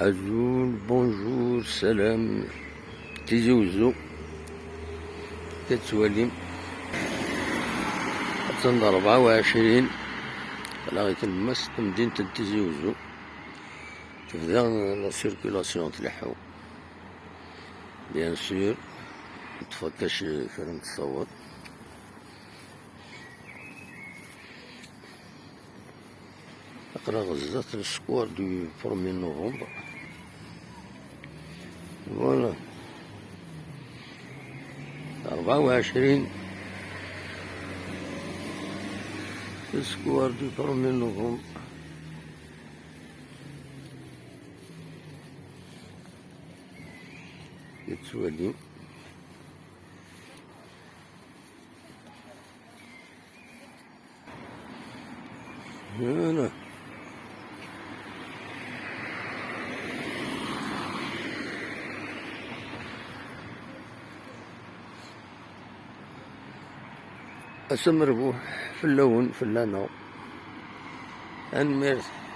عزول بونجور سلام تيزي وزو كتواليم حتى 24 على تلمس مدينة تيزي وزو تبدا لا سيركيلاسيون تلحو بيان سور متفكاش كان نتصور اقرا غزات السكوار دو 1 نوفمبر فوالا 24 السكوار دو 1 نوفمبر كتولي هنا اسم ربوح في اللون في اللانو ان ميرسي.